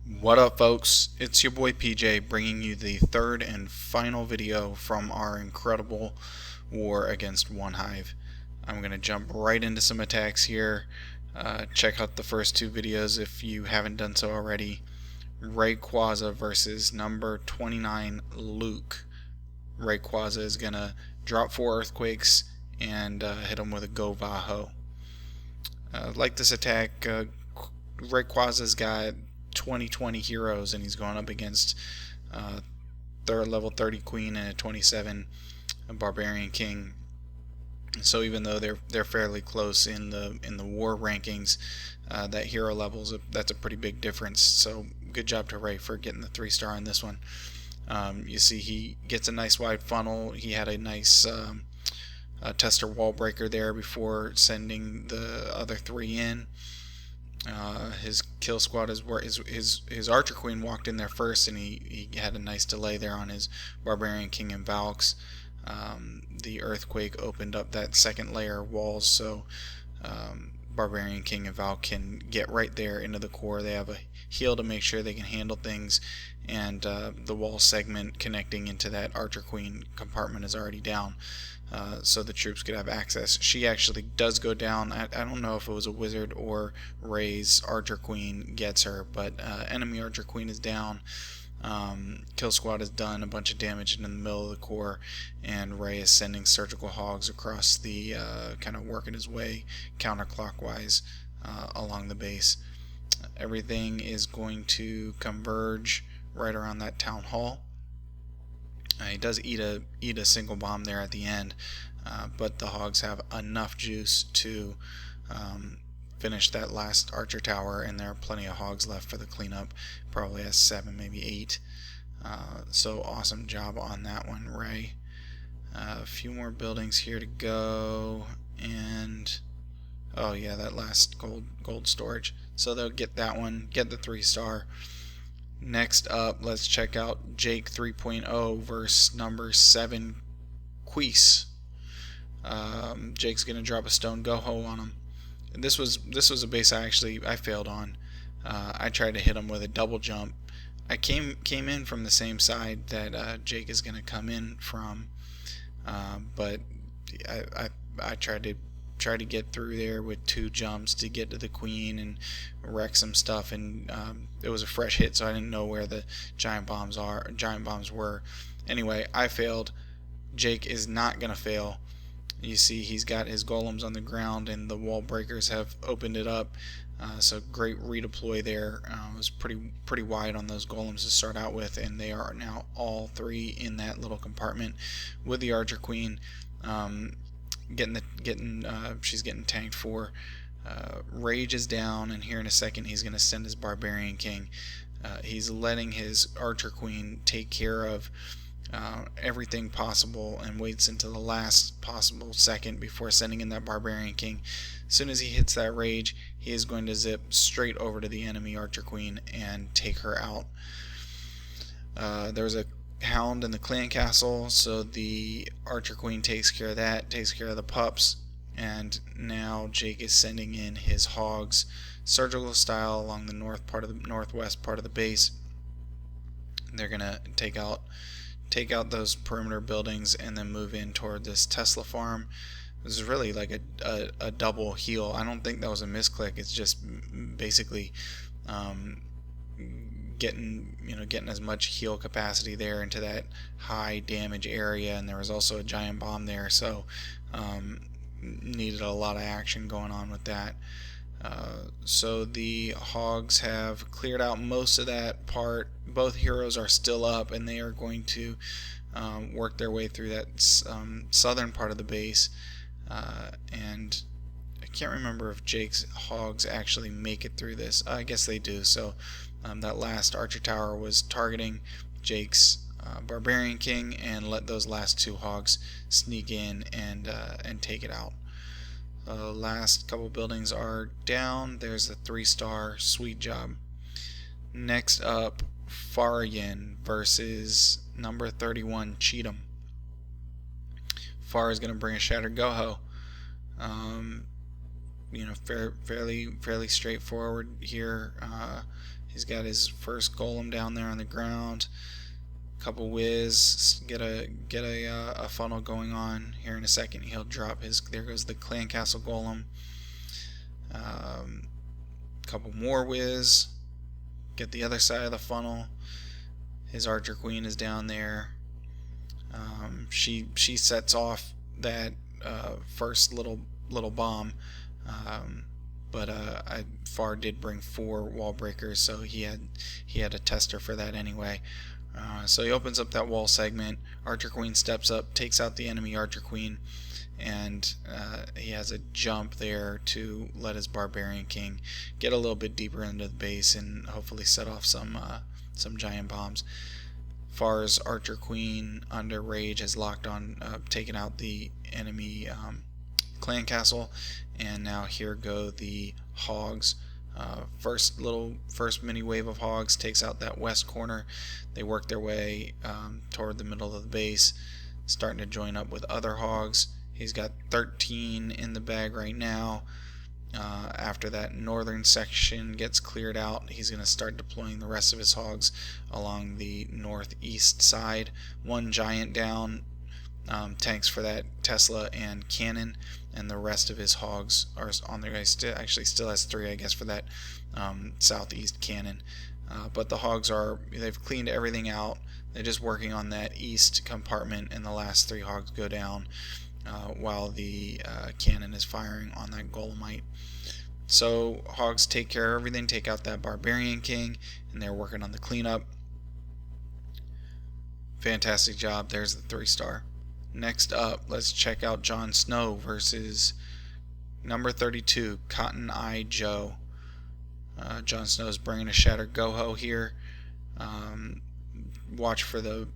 What up, folks? It's your boy PJ bringing you the third and final video from our incredible war against One Hive. I'm going to jump right into some attacks here. Check out the first two videos if you haven't done so already. Rayquaza versus number 29 Luke. Rayquaza is going to drop 4 earthquakes and hit him with a GoVaHo. Like this attack, Rayquaza's got 2020 heroes and he's going up against level 30 queen and a 27 barbarian king. So even though they're fairly close in the war rankings, that hero levels, that's a pretty big difference. So good job to Ray for getting the 3-star on this one. You see he gets a nice wide funnel. He had a nice tester wall breaker there before sending the other 3 in. His kill squad his archer queen walked in there first, and he had a nice delay there on his barbarian king and Valks. The earthquake opened up that second layer of walls, so barbarian king and Valk can get right there into the core. They have a heal to make sure they can handle things, and the wall segment connecting into that archer queen compartment is already down. So the troops could have access. She actually does go down. I don't know if it was a wizard or Ray's archer queen gets her, but enemy archer queen is down. Kill squad has done a bunch of damage in the middle of the core, and Ray is sending surgical hogs across the kind of working his way counterclockwise along the base. Everything is going to converge right around that town hall. He does eat a single bomb there at the end, but the hogs have enough juice to finish that last archer tower, and there are plenty of hogs left for the cleanup. Probably has 7, maybe 8. So awesome job on that one, Ray. A few more buildings here to go, and oh yeah, that last gold storage. So they'll get that one, get the 3-star. Next up, let's check out Jake 3.0 versus number 7 Queese. Jake's gonna drop a stone GoHo on him. And this was a base I failed on. I tried to hit him with a double jump. I came in from the same side that Jake is gonna come in from, but I tried to get through there with 2 jumps to get to the queen and wreck some stuff, and it was a fresh hit, so I didn't know where the giant bombs were. Anyway, I failed. Jake is not gonna fail. You see he's got his golems on the ground, and the wall breakers have opened it up, so great redeploy there. It was pretty wide on those golems to start out with, and they are now all 3 in that little compartment with the archer queen. She's getting tanked for. Rage is down, and here in a second he's going to send his barbarian king. He's letting his archer queen take care of everything possible and waits until the last possible second before sending in that barbarian king. As soon as he hits that rage, he is going to zip straight over to the enemy archer queen and take her out. There's a hound in the clan castle, so the archer queen takes care of that, takes care of the pups, and now Jake is sending in his hogs surgical style along the northwest part of the base. They're gonna take out those perimeter buildings and then move in toward this Tesla farm. This is really like a double heal. I don't think that was a misclick. It's just basically getting as much heal capacity there into that high damage area, and there was also a giant bomb there, so needed a lot of action going on with that. So the hogs have cleared out most of that part. Both heroes are still up, and they are going to work their way through that southern part of the base, and I can't remember if Jake's hogs actually make it through this. I guess they do. So that last archer tower was targeting Jake's barbarian king, and let those last 2 hogs sneak in and take it out. Last couple buildings are down. There's a 3-star. Sweet job. Next up, Farayin versus number 31 Cheetum. Far is going to bring a shattered GoHo. Fairly straightforward here. He's got his first golem down there on the ground. Couple whiz, get a funnel going on. Here in a second he'll drop his, there goes the clan castle golem. Couple more whiz, get the other side of the funnel. His archer queen is down there. She sets off that first little bomb, but Far did bring 4 wall breakers, so he had a tester for that anyway. So he opens up that wall segment. Archer queen steps up, takes out the enemy archer queen, and he has a jump there to let his barbarian king get a little bit deeper into the base and hopefully set off some giant bombs. Far's archer queen under rage has locked on, taken out the enemy clan castle, and now here go the hogs. First mini wave of hogs takes out that west corner. They work their way toward the middle of the base, starting to join up with other hogs. He's got 13 in the bag right now. After that northern section gets cleared out, he's going to start deploying the rest of his hogs along the northeast side. 1 giant down, tanks for that Tesla and cannon, and the rest of his hogs are on their way. Actually still has 3, I guess, for that southeast cannon. But the hogs they've cleaned everything out. They're just working on that east compartment, and the last 3 hogs go down while the cannon is firing on that golemite. So hogs take care of everything, take out that barbarian king, and they're working on the cleanup. Fantastic job. There's the 3-star. Next up, let's check out Jon Snow versus number 32, Cotton Eye Joe. Jon Snow's bringing a shattered GoHo here. Watch for the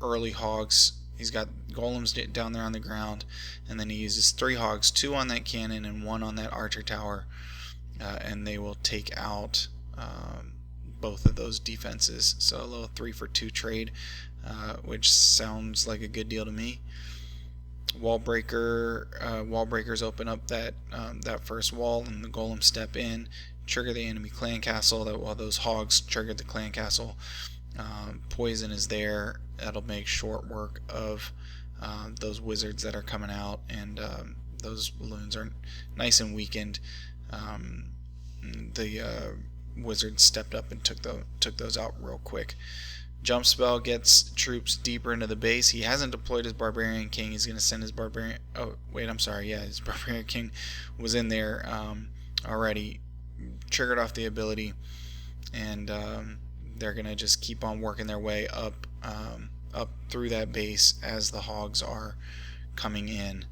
early hogs. He's got golems down there on the ground, and then he uses 3 hogs, 2 on that cannon and 1 on that archer tower, and they will take out both of those defenses. So a little 3 for 2 trade, which sounds like a good deal to me. Wall breakers open up that first wall, and the golems step in, trigger the enemy clan castle. While those hogs triggered the clan castle, poison is there. That'll make short work of those wizards that are coming out, and those balloons are nice and weakened. The wizards stepped up and took those out real quick. Jump spell gets troops deeper into the base. He hasn't deployed his barbarian king. He's going to send his barbarian. Oh wait, I'm sorry. Yeah, his barbarian king was in there already. Triggered off the ability, and they're going to just keep on working their way up through that base as the hogs are coming in.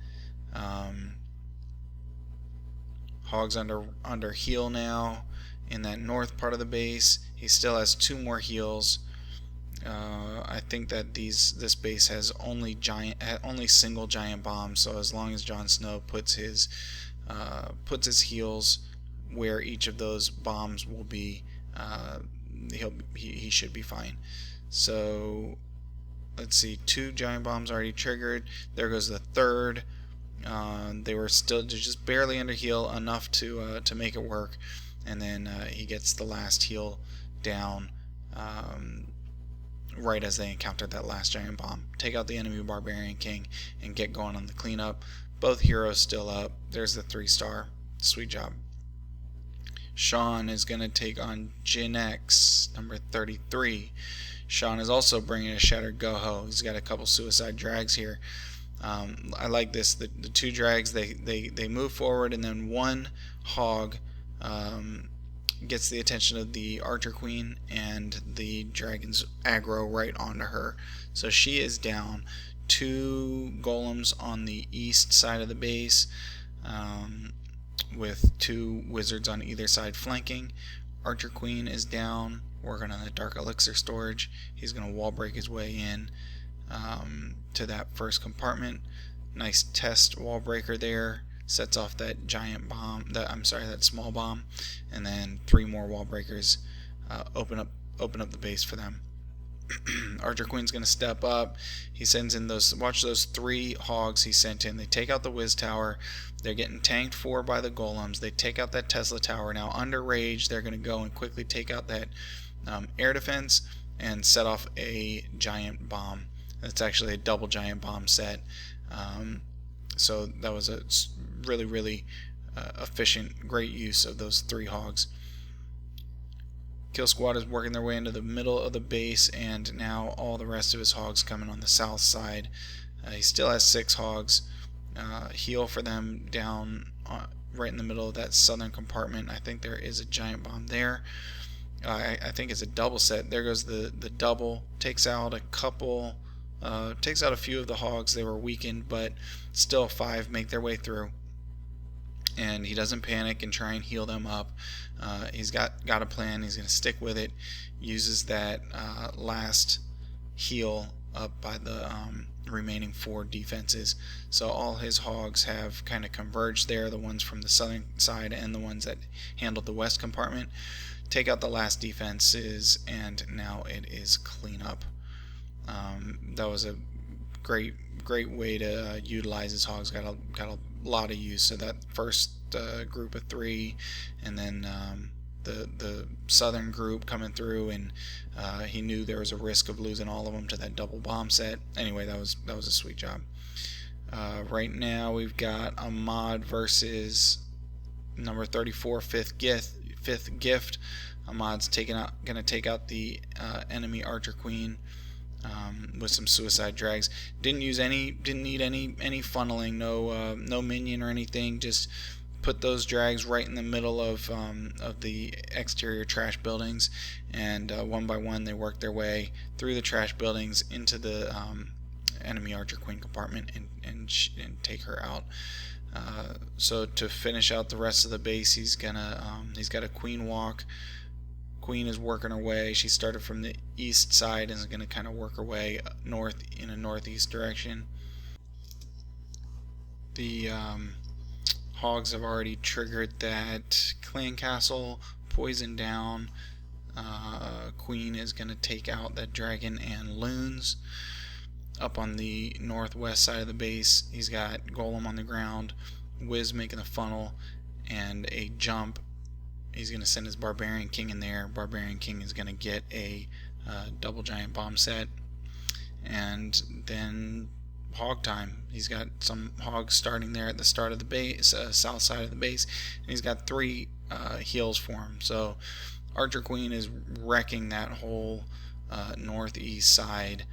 Hogs under heal now in that north part of the base. He still has 2 more heals. I think that this base has only single giant bombs, so as long as Jon Snow puts his heals where each of those bombs will be, he should be fine. So let's see, 2 giant bombs already triggered. There goes the 3rd. They were still just barely under heal, enough to make it work, and then he gets the last heal down right as they encountered that last giant bomb. Take out the enemy barbarian king and get going on the cleanup. Both heroes still up. There's the 3-star. Sweet job. Sean is going to take on Ginex, number 33. Sean is also bringing a shattered GoHo. He's got a couple suicide drags here. I like this. The 2 drags, they move forward, and then 1 hog gets the attention of the archer queen, and the dragons aggro right onto her. So she is down. 2 golems on the east side of the base, with 2 wizards on either side flanking. Archer queen is down, working on the dark elixir storage. He's going to wall break his way in to that first compartment. Nice test wall breaker there. Sets off that giant bomb, that small bomb, and then 3 more wall breakers open up the base for them. Archer Queen's going to step up. He sends in those, watch those 3 hogs he sent in. They take out the Wiz Tower. They're getting tanked for by the golems. They take out that Tesla Tower. Now under rage, they're going to go and quickly take out that air defense and set off a giant bomb. It's actually a double giant bomb set. So that was a really efficient, great use of those 3 hogs. Kill Squad is working their way into the middle of the base, and now all the rest of his hogs coming on the south side. He still has 6 hogs. Heal for them down right in the middle of that southern compartment. I think there is a giant bomb there. I think it's a double set. There goes the double. Takes out a couple. Takes out a few of the hogs. They were weakened, but still 5 make their way through. And he doesn't panic and try and heal them up. He's got a plan. He's going to stick with it. Uses that last heal up by the remaining 4 defenses. So all his hogs have kind of converged there, the ones from the southern side and the ones that handled the west compartment. Take out the last defenses, and now it is cleanup. That was a great way to utilize his hogs. Got a lot of use. So that first group of 3, and then the southern group coming through, and he knew there was a risk of losing all of them to that double bomb set. Anyway, that was a sweet job. Right now we've got Ahmad versus number 34, fifth gift. Ahmad's gonna take out the enemy Archer Queen with some suicide drags. Didn't need any funneling, no minion or anything. Just put those drags right in the middle of the exterior trash buildings, and one by one they worked their way through the trash buildings into the enemy Archer Queen compartment and take her out. So to finish out the rest of the base, he's got a queen walk. Queen is working her way. She started from the east side and is going to kind of work her way north in a northeast direction. The hogs have already triggered that clan castle, poison down. Queen is going to take out that dragon and loons. Up on the northwest side of the base, he's got golem on the ground, Wiz making a funnel, and a jump. He's going to send his Barbarian King in there. Barbarian King is going to get a double giant bomb set. And then hog time. He's got some hogs starting there at the start of the base, south side of the base. And he's got 3 heals for him. So Archer Queen is wrecking that whole northeast side.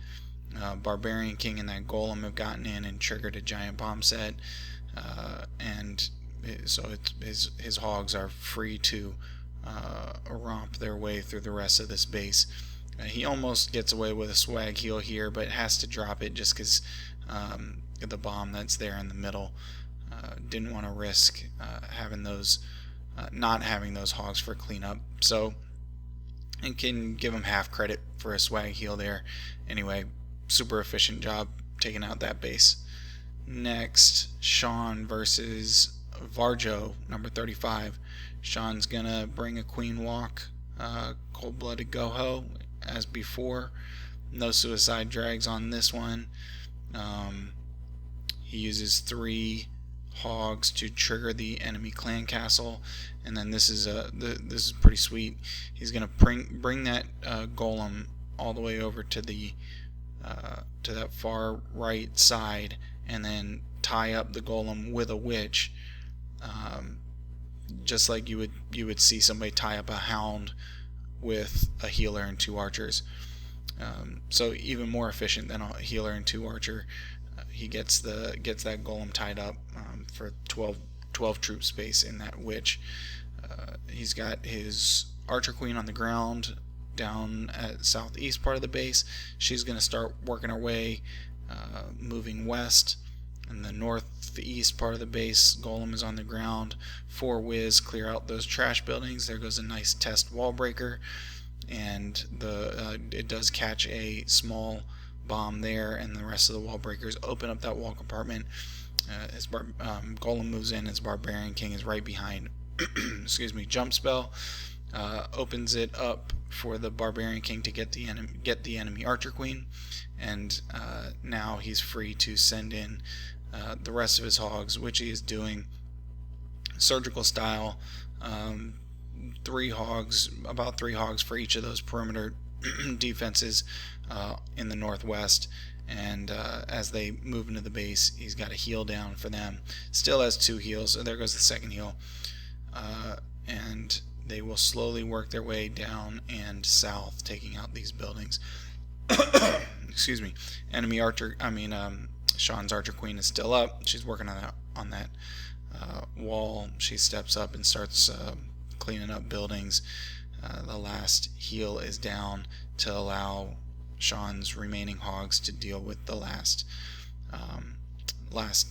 Barbarian King and that Golem have gotten in and triggered a giant bomb set. And so his hogs are free to romp their way through the rest of this base. He almost gets away with a swag heal here, but has to drop it just because the bomb that's there in the middle. Didn't want to risk not having those hogs for cleanup. So, and can give him half credit for a swag heal there. Anyway, super efficient job taking out that base. Next, Sean versus Varjo, number 35. Sean's gonna bring a queen walk, cold-blooded GoHo as before. No suicide drags on this one. He uses 3 hogs to trigger the enemy clan castle, and then this is pretty sweet. He's gonna bring that golem all the way over to that far right side, and then tie up the golem with a witch. Just like you would see somebody tie up a hound with a healer and 2 archers. So even more efficient than a healer and 2 archer. He gets that golem tied up for 12 troop space in that witch. He's got his Archer Queen on the ground down at southeast part of the base. She's going to start working her way, moving west. In the northeast part of the base, Golem is on the ground. 4 Wiz clear out those trash buildings. There goes a nice test wall breaker, and it does catch a small bomb there, and the rest of the wall breakers open up that wall compartment. Golem moves in. His Barbarian King is right behind. Excuse me. Jump spell. opens it up for the Barbarian King to get the enemy Archer Queen, and now he's free to send in the rest of his hogs, which he is doing surgical style. 3 hogs, about 3 hogs for each of those perimeter defenses in the northwest, and as they move into the base, he's got a heal down for them. Still has 2 heals, so there goes the second heal, and they will slowly work their way down and south, taking out these buildings. Excuse me. Enemy Archer, Sean's Archer Queen is still up. She's working on that wall. She steps up and starts cleaning up buildings. The last heal is down to allow Sean's remaining hogs to deal with the last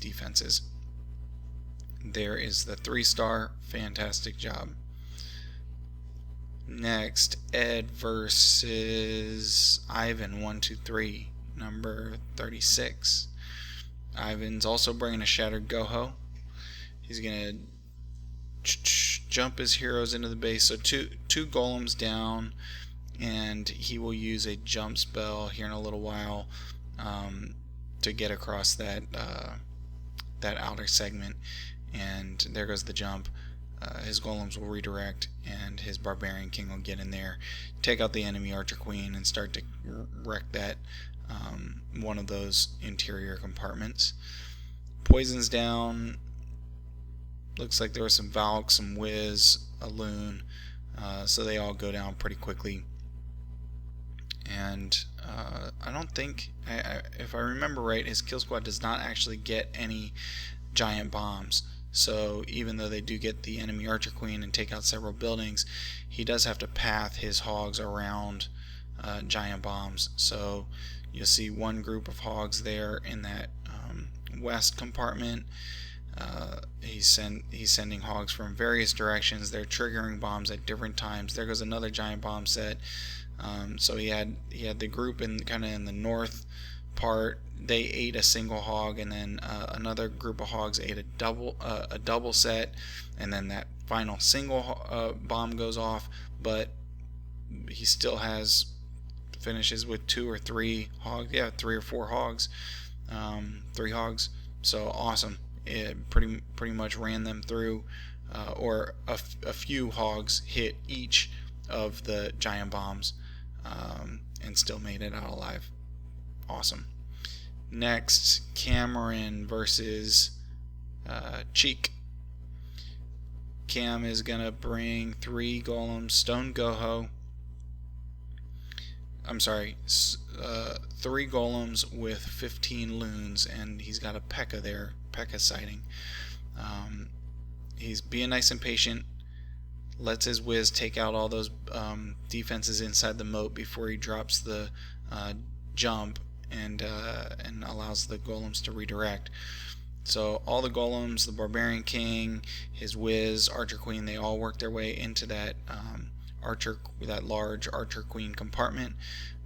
defenses. There is the 3-star. Fantastic job. Next, Ed versus Ivan 123, number 36. Ivan's also bringing a Shattered GoHo. He's gonna jump his heroes into the base, so two golems down, and he will use a jump spell here in a little while to get across that outer segment. And there goes the jump. His golems will redirect, and his Barbarian King will get in there, take out the enemy Archer Queen, and start to wreck that one of those interior compartments. Poison's down. Looks like there was some Valk, some Wiz, a Loon, so they all go down pretty quickly. And I don't think, if I remember right, his kill squad does not actually get any giant bombs. So even though they do get the enemy Archer Queen and take out several buildings, he does have to path his hogs around giant bombs. So you'll see one group of hogs there in that west compartment. He's sending hogs from various directions. They're triggering bombs at different times. There goes another giant bomb set. So he had the group in kind of in the north part. They ate a single hog, and then another group of hogs ate a double set, and then that final single bomb goes off. But he still finishes with 2 or 3 hogs. Yeah, 3 or 4 hogs, 3 hogs. So awesome. It pretty much ran them through, or a few hogs hit each of the giant bombs, and still made it out alive. Awesome. Next, Cameron versus Cheek. Cam is gonna bring 3 golems, stone GoHo. I'm sorry, 3 golems with 15 loons, and he's got a P.E.K.K.A. there, P.E.K.K.A. sighting. He's being nice and patient, lets his Wiz take out all those defenses inside the moat before he drops the jump, and allows the golems to redirect. So all the golems, the Barbarian King, his Wiz, Archer Queen, they all work their way into that that large Archer Queen compartment.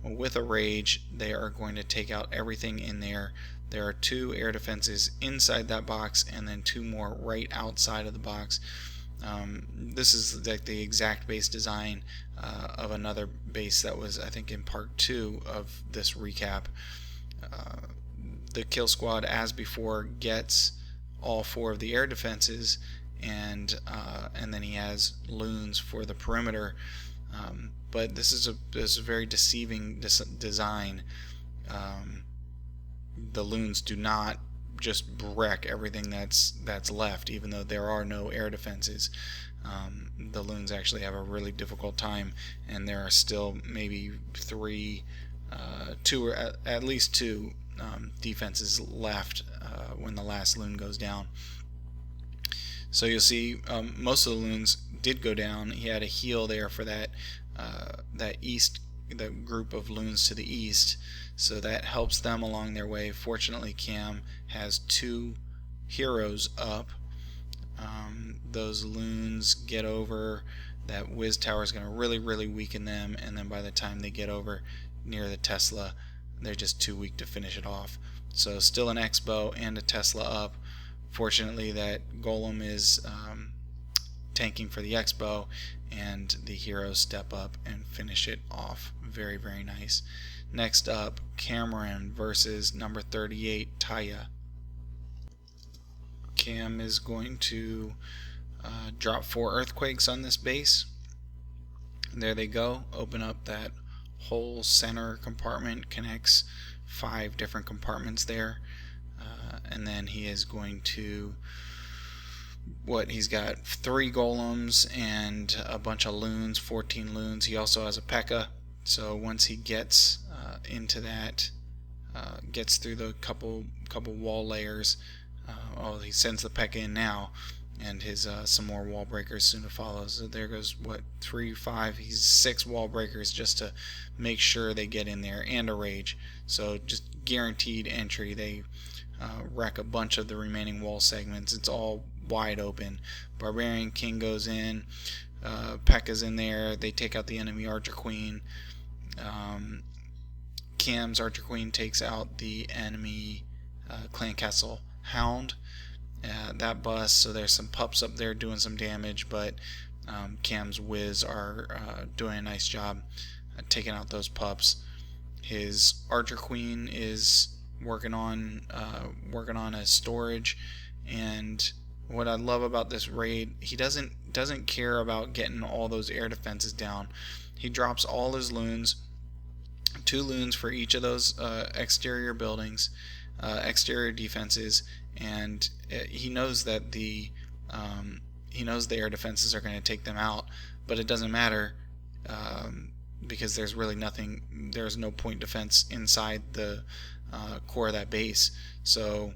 With a rage, they are going to take out everything in there. There are 2 air defenses inside that box, and then 2 more right outside of the box. This is like the exact base design of another base that was, I think, in part 2 of this recap. The kill squad, as before, gets all 4 of the air defenses, and then he has loons for the perimeter. But this is a very deceiving design. The loons do not just wreck everything that's left, even though there are no air defenses. The loons actually have a really difficult time, and there are still maybe 2 or at least 2 defenses left when the last loon goes down. So you'll see most of the loons did go down. He had a heal there for that the group of loons to the east, so that helps them along their way. Fortunately, Cam has 2 heroes up. Those loons get over. That Wiz Tower is going to really weaken them, and then by the time they get over near the Tesla, they're just too weak to finish it off. So still an X-Bow and a Tesla up. Fortunately, that golem is tanking for the Expo, and the heroes step up and finish it off. Very, very nice. Next up, Cameron versus number 38, Taya. Cam is going to drop 4 earthquakes on this base. There they go. Open up that whole center compartment, connects 5 different compartments there. And then he is going to, he's got 3 golems and a bunch of loons, 14 loons. He also has a P.E.K.K.A. So once he gets into that, gets through the couple wall layers, he sends the P.E.K.K.A. in now, and his some more wall breakers soon to follow. So there goes 3, 5, he's 6 wall breakers just to make sure they get in there, and a rage. So just guaranteed entry. They wreck a bunch of the remaining wall segments. It's all wide open. Barbarian King goes in, P.E.K.K.A.'s in there. They take out the enemy Archer Queen. Cam's Archer Queen takes out the enemy Clan Castle Hound. That busts, so there's some pups up there doing some damage, but Cam's Wiz are doing a nice job taking out those pups. His Archer Queen is working on a storage, and what I love about this raid, he doesn't care about getting all those air defenses down. He drops all his loons, 2 loons for each of those exterior buildings, exterior defenses, and he knows that the air defenses are going to take them out, but it doesn't matter because there's no point defense inside the core of that base. So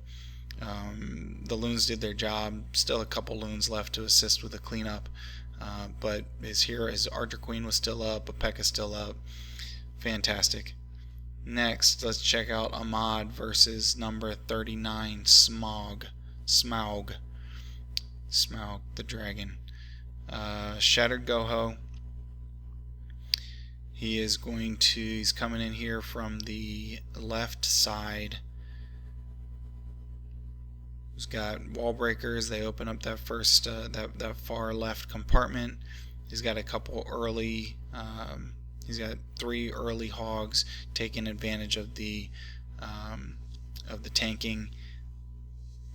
the loons did their job. Still a couple loons left to assist with the cleanup, but his Archer Queen was still up, a P.E.K.K.A. still up. Fantastic. Next, let's check out Ahmad versus number 39, Smaug the dragon. Shattered GoHo. He's coming in here from the left side. He's got wall breakers. They open up that first, that far left compartment. He's got a couple early. He's got 3 early hogs taking advantage of the tanking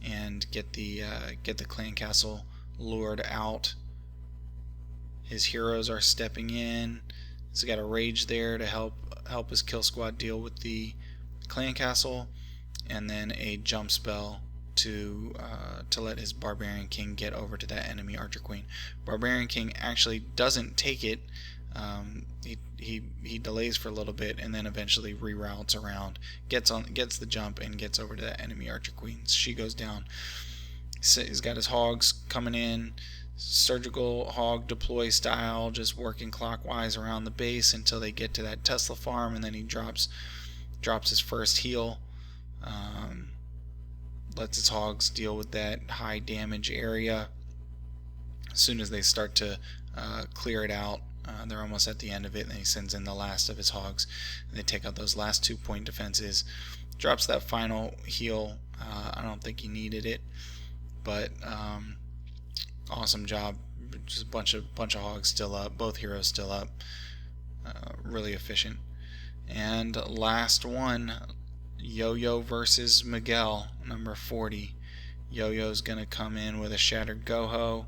and get the clan castle lured out. His heroes are stepping in. He's got a rage there to help his kill squad deal with the clan castle, and then a jump spell to let his Barbarian King get over to that enemy Archer Queen. Barbarian King actually doesn't take it. He delays for a little bit and then eventually reroutes around, gets the jump, and gets over to that enemy Archer Queen. She goes down. He's got his hogs coming in, surgical hog deploy style, just working clockwise around the base until they get to that Tesla farm, and then he drops his first heal. Lets his hogs deal with that high damage area. As soon as they start to clear it out, they're almost at the end of it, and then he sends in the last of his hogs, and they take out those last 2 point defenses. Drops that final heal. I don't think he needed it, but awesome job. Just a bunch of hogs still up, both heroes still up. Really efficient. And last one, Yo-Yo versus Miguel, number 40. Yo-Yo's gonna come in with a shattered GoHo.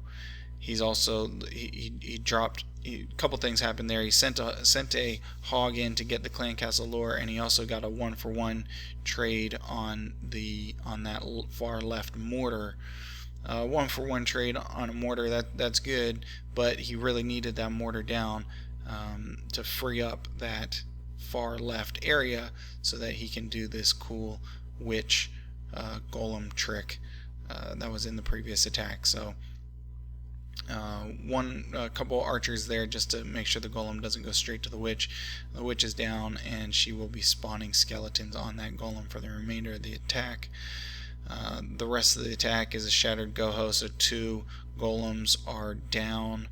He's also he dropped a couple things happened there. He sent a hog in to get the clan castle lure, and he also got a 1-for-1 trade on that far left mortar. 1-for-1 trade on a mortar, that's good, but he really needed that mortar down to free up that far left area so that he can do this cool witch golem trick that was in the previous attack. So a couple archers there just to make sure the golem doesn't go straight to the witch. The witch is down, and she will be spawning skeletons on that golem for the remainder of the attack. The rest of the attack is a shattered GoHo, so 2 golems are down.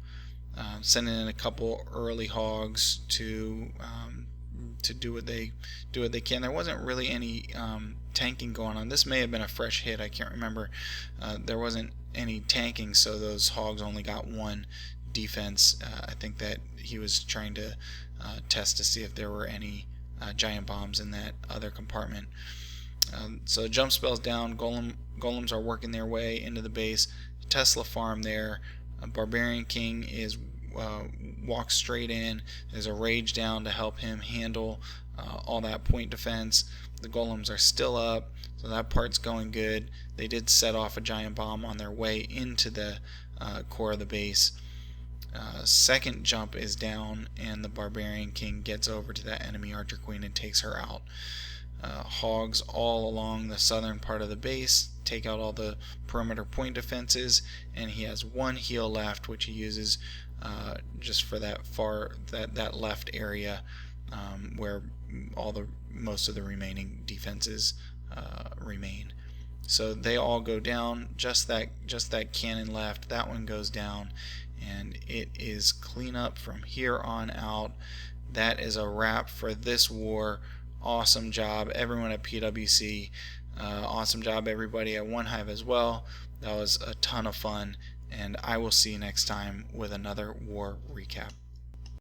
Sending in a couple early hogs to do what they can. There wasn't really any tanking going on. This may have been a fresh hit. I can't remember. There wasn't any tanking, so those hogs only got 1 defense. I think that he was trying to test to see if there were any giant bombs in that other compartment. So jump spells down. Golems are working their way into the base. Tesla farm there. Barbarian King is walks straight in. There's a rage down to help him handle all that point defense. The golems are still up, so that part's going good. They did set off a giant bomb on their way into the core of the base. Second jump is down, and the Barbarian King gets over to that enemy Archer Queen and takes her out. Hogs all along the southern part of the base take out all the perimeter point defenses, and he has 1 heal left, which he uses just for that left area where most of the remaining defenses remain. So they all go down. Just that cannon left. That one goes down, and it is cleanup from here on out. That is a wrap for this war. Awesome job, everyone at PWC. Awesome job, everybody at One Hive as well. That was a ton of fun, and I will see you next time with another war recap.